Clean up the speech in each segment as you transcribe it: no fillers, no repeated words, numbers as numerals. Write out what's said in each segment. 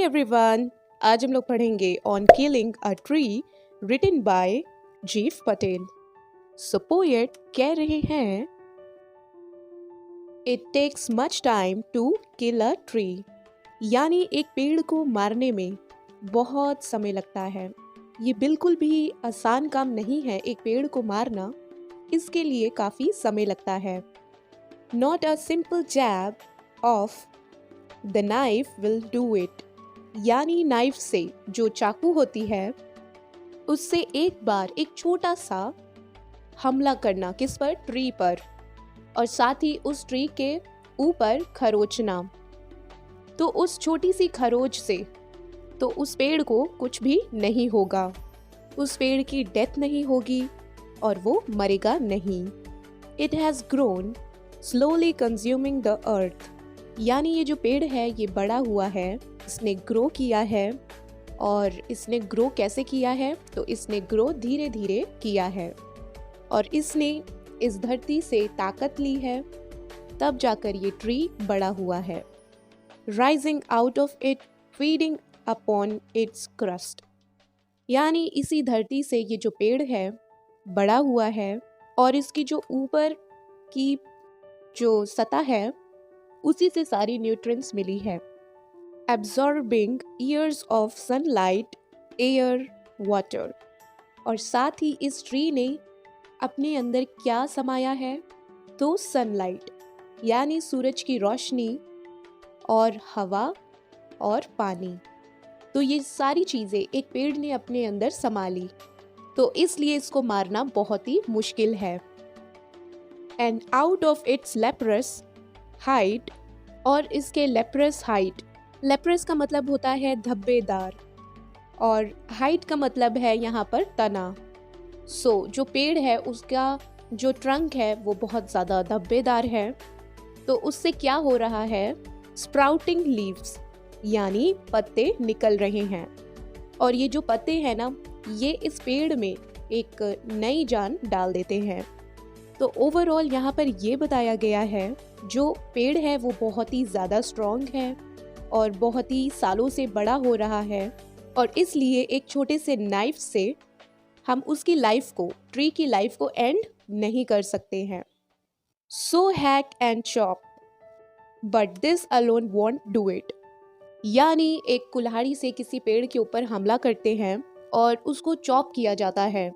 Everyone, आज हम लोग पढ़ेंगे on killing a tree written by Gieve Patel. So poet कह रहे हैं, it takes much time to kill a tree, यानी एक पेड़ को मारने में बहुत समय लगता है। ये बिल्कुल भी आसान काम नहीं है एक पेड़ को मारना, इसके लिए काफ़ी समय लगता है। Not a simple jab of the knife will do it, यानी नाइफ से जो चाकू होती है उससे एक बार एक छोटा सा हमला करना, किस पर? ट्री पर, और साथ ही उस ट्री के ऊपर खरोचना। तो उस छोटी सी खरोच से तो उस पेड़ को कुछ भी नहीं होगा, उस पेड़ की डेथ नहीं होगी और वो मरेगा नहीं। It has grown slowly consuming the earth, यानी ये जो पेड़ है ये बड़ा हुआ है, इसने ग्रो किया है। और इसने ग्रो कैसे किया है? तो इसने ग्रो धीरे धीरे किया है और इसने इस धरती से ताकत ली है, तब जाकर ये ट्री बड़ा हुआ है। Rising out of it, feeding upon its crust, यानी इसी धरती से ये जो पेड़ है बड़ा हुआ है और इसकी जो ऊपर की जो सतह है उसी से सारी न्यूट्रिएंट्स मिली है। Absorbing years of sunlight, air, water, और साथ ही इस ट्री ने अपने अंदर क्या समाया है? तो सनलाइट, यानी सूरज की रोशनी, और हवा और पानी। तो ये सारी चीज़ें एक पेड़ ने अपने अंदर समा ली, तो इसलिए इसको मारना बहुत ही मुश्किल है। And out of its leprous height, और इसके लेप्रस हाइट, लेप्रस का मतलब होता है धब्बेदार और हाइट का मतलब है यहाँ पर तना। सो जो पेड़ है उसका जो ट्रंक है वो बहुत ज़्यादा धब्बेदार है, तो उससे क्या हो रहा है? स्प्राउटिंग लीव्स, यानी पत्ते निकल रहे हैं। और ये जो पत्ते हैं ना, ये इस पेड़ में एक नई जान डाल देते हैं। तो ओवरऑल यहाँ पर ये बताया गया है, जो पेड़ है वो बहुत ही ज़्यादा स्ट्रॉन्ग है और बहुत ही सालों से बड़ा हो रहा है, और इसलिए एक छोटे से नाइफ से हम उसकी लाइफ को, ट्री की लाइफ को एंड नहीं कर सकते हैं। So hack and chop, but this alone won't do it, यानी एक कुल्हाड़ी से किसी पेड़ के ऊपर हमला करते हैं और उसको चॉप किया जाता है,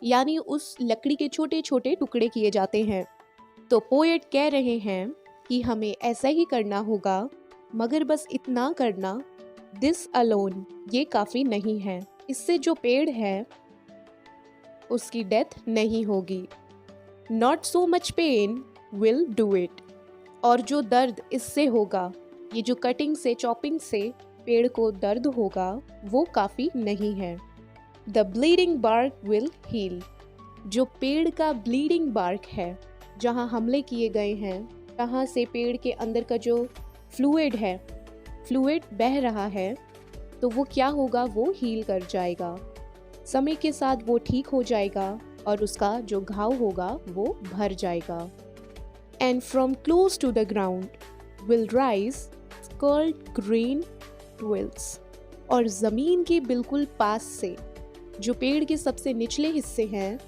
यानी उस लकड़ी के छोटे छोटे टुकड़े किए जाते हैं। तो पोएट कह रहे हैं कि हमें ऐसा ही करना होगा, मगर बस इतना करना, दिस अलोन, ये काफ़ी नहीं है। इससे जो पेड़ है उसकी डेथ नहीं होगी। Not so much pain will do it, और जो दर्द इससे होगा, ये जो कटिंग से, चॉपिंग से पेड़ को दर्द होगा, वो काफ़ी नहीं है। The bleeding bark will heal, जो पेड़ का ब्लीडिंग बार्क है, जहाँ हमले किए गए हैं, तहाँ से पेड़ के अंदर का जो फ्लूइड है, फ्लूइड बह रहा है, तो वो क्या होगा? वो हील कर जाएगा, समय के साथ वो ठीक हो जाएगा और उसका जो घाव होगा वो भर जाएगा। And from close to the ground will rise curled green twills, और ज़मीन के बिल्कुल पास से, जो पेड़ के सबसे निचले हिस्से हैं,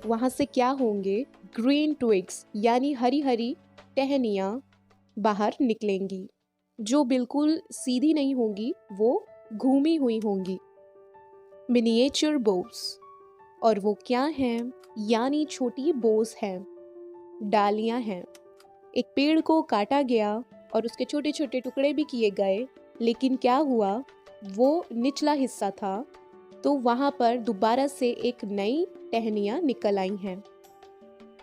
वहाँ से क्या होंगे? ग्रीन ट्विग्स, यानी हरी हरी टहनियाँ बाहर निकलेंगी, जो बिल्कुल सीधी नहीं होंगी, वो घूमी हुई होंगी। मिनिएचर बोस, और वो क्या हैं? यानी छोटी बोस हैं, डालियाँ हैं। एक पेड़ को काटा गया और उसके छोटे छोटे टुकड़े भी किए गए, लेकिन क्या हुआ? वो निचला हिस्सा था, तो वहाँ पर दोबारा से एक नई टहनियाँ निकल आई हैं।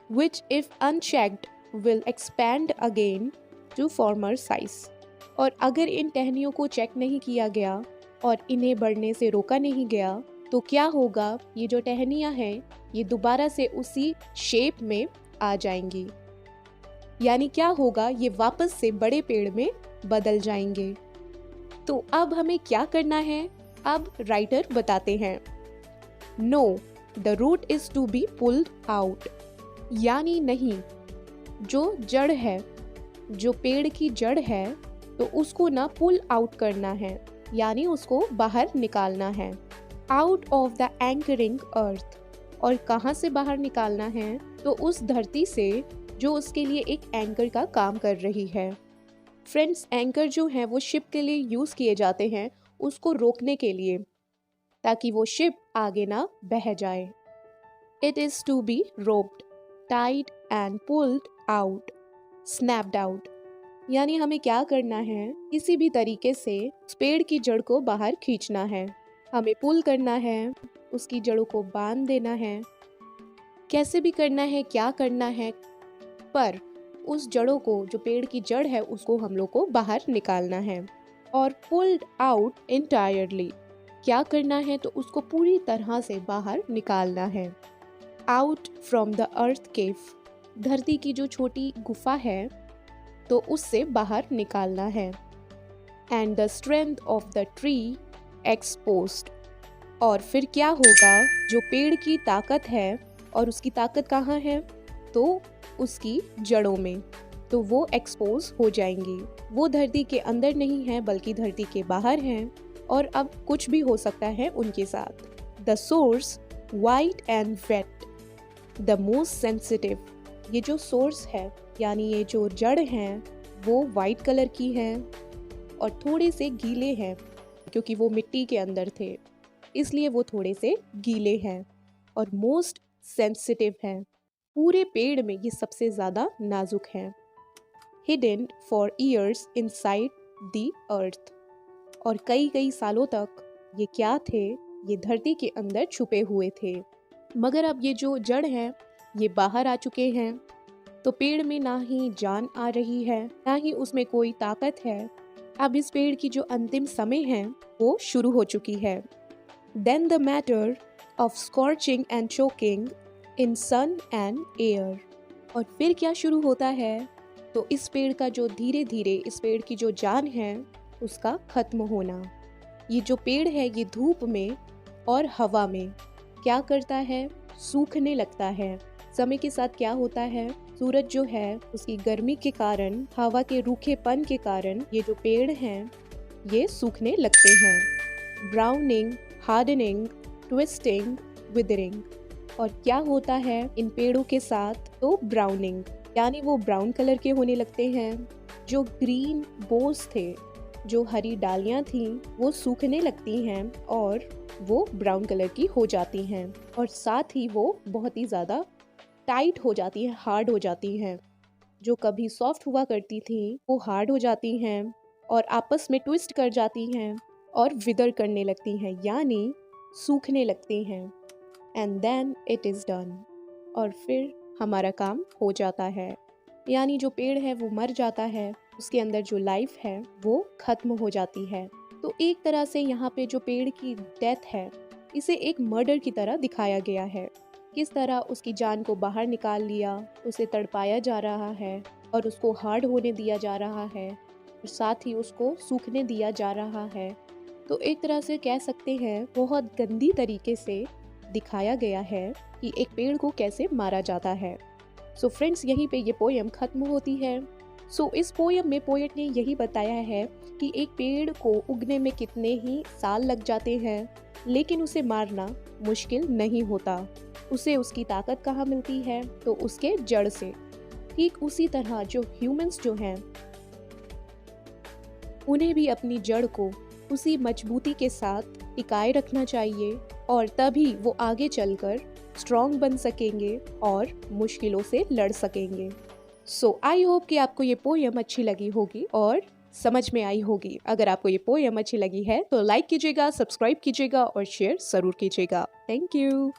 Which if unchecked will expand again to former size, और अगर इन टहनियों को चेक नहीं किया गया और इन्हें बढ़ने से रोका नहीं गया, तो क्या होगा? ये जो टहनियाँ हैं ये दोबारा से उसी शेप में आ जाएंगी, यानी क्या होगा? ये वापस से बड़े पेड़ में बदल जाएंगे। तो अब हमें क्या करना है? अब राइटर बताते हैं, no the root is to be pulled out, यानी नहीं, जो जड़ है, जो पेड़ की जड़ है, तो उसको ना पुल आउट करना है, यानी उसको बाहर निकालना है। आउट ऑफ द एंकरिंग अर्थ, और कहाँ से बाहर निकालना है, तो उस धरती से जो उसके लिए एक एंकर का काम कर रही है। फ्रेंड्स, एंकर जो है वो शिप के लिए यूज़ किए जाते हैं उसको रोकने के लिए, ताकि वो शिप आगे ना बह जाए। It is to be roped, tied and pulled out, snapped out. यानी हमें क्या करना है, किसी भी तरीके से उस पेड़ की जड़ को बाहर खींचना है, हमें पुल करना है, उसकी जड़ों को बांध देना है, कैसे भी करना है, क्या करना है, पर उस जड़ों को, जो पेड़ की जड़ है, उसको हम लोग को बाहर निकालना है। और पुल्ड आउट इंटायरली, क्या करना है, तो उसको पूरी तरह से बाहर निकालना है। आउट फ्रॉम द अर्थ केव, धरती की जो छोटी गुफा है तो उससे बाहर निकालना है। And the strength of the tree exposed, और फिर क्या होगा, जो पेड़ की ताकत है, और उसकी ताकत कहाँ है, तो उसकी जड़ों में, तो वो एक्सपोज हो जाएंगी। वो धरती के अंदर नहीं है बल्कि धरती के बाहर हैं, और अब कुछ भी हो सकता है उनके साथ। The source white and wet, the most sensitive, ये जो सोर्स है यानी ये जो जड़ हैं वो वाइट कलर की हैं और थोड़े से गीले हैं, क्योंकि वो मिट्टी के अंदर थे इसलिए वो थोड़े से गीले हैं, और मोस्ट सेंसिटिव हैं। पूरे पेड़ में ये सबसे ज़्यादा नाजुक हैं। Hidden for years inside the earth, और कई कई सालों तक ये क्या थे, ये धरती के अंदर छुपे हुए थे। मगर अब ये जो जड़ हैं ये बाहर आ चुके हैं, तो पेड़ में ना ही जान आ रही है, ना ही उसमें कोई ताकत है। अब इस पेड़ की जो अंतिम समय है वो शुरू हो चुकी है। Then the matter of scorching and choking in sun and air, और फिर क्या शुरू होता है, तो इस पेड़ का जो धीरे धीरे, इस पेड़ की जो जान है उसका खत्म होना। ये जो पेड़ है ये धूप में और हवा में क्या करता है, सूखने लगता है। समय के साथ क्या होता है, सूरज जो है उसकी गर्मी के कारण, हवा के रूखेपन के कारण ये जो पेड़ हैं ये सूखने लगते हैं। ब्राउनिंग, हार्डनिंग, ट्विस्टिंग, विदरिंग, और क्या होता है इन पेड़ों के साथ, तो ब्राउनिंग, यानी वो ब्राउन कलर के होने लगते हैं। जो ग्रीन बोस थे, जो हरी डालियाँ थीं, वो सूखने लगती हैं और वो ब्राउन कलर की हो जाती हैं, और साथ ही वो बहुत ही ज़्यादा टाइट हो जाती हैं, हार्ड हो जाती हैं। जो कभी सॉफ्ट हुआ करती थी वो हार्ड हो जाती हैं और आपस में ट्विस्ट कर जाती हैं और विदर करने लगती हैं, यानी सूखने लगती हैं। And then it is done, और फिर हमारा काम हो जाता है, यानी जो पेड़ है वो मर जाता है, उसके अंदर जो लाइफ है वो खत्म हो जाती है। तो एक तरह से यहाँ पे जो पेड़ की डेथ है इसे एक मर्डर की तरह दिखाया गया है। किस तरह उसकी जान को बाहर निकाल लिया, उसे तड़पाया जा रहा है और उसको हार्ड होने दिया जा रहा है, और साथ ही उसको सूखने दिया जा रहा है। तो एक तरह से कह सकते हैं बहुत गंदी तरीके से दिखाया गया है कि एक पेड़ को कैसे मारा जाता है। सो फ्रेंड्स, यहीं पे ये पोयम खत्म होती है। सो इस पोयम में पोएट ने यही बताया है कि एक पेड़ को उगने में कितने ही साल लग जाते हैं, लेकिन उसे मारना मुश्किल नहीं होता। उसे उसकी ताकत कहाँ मिलती है, तो उसके जड़ से। ठीक उसी तरह जो ह्यूमंस जो हैं उन्हें भी अपनी जड़ को उसी मजबूती के साथ टिकाए रखना चाहिए, और तभी वो आगे चलकर स्ट्रॉन्ग बन सकेंगे और मुश्किलों से लड़ सकेंगे। सो आई होप कि आपको ये पोयम अच्छी लगी होगी और समझ में आई होगी। अगर आपको ये पोयम अच्छी लगी है तो लाइक कीजिएगा, सब्सक्राइब कीजिएगा और शेयर ज़रूर कीजिएगा। Thank you.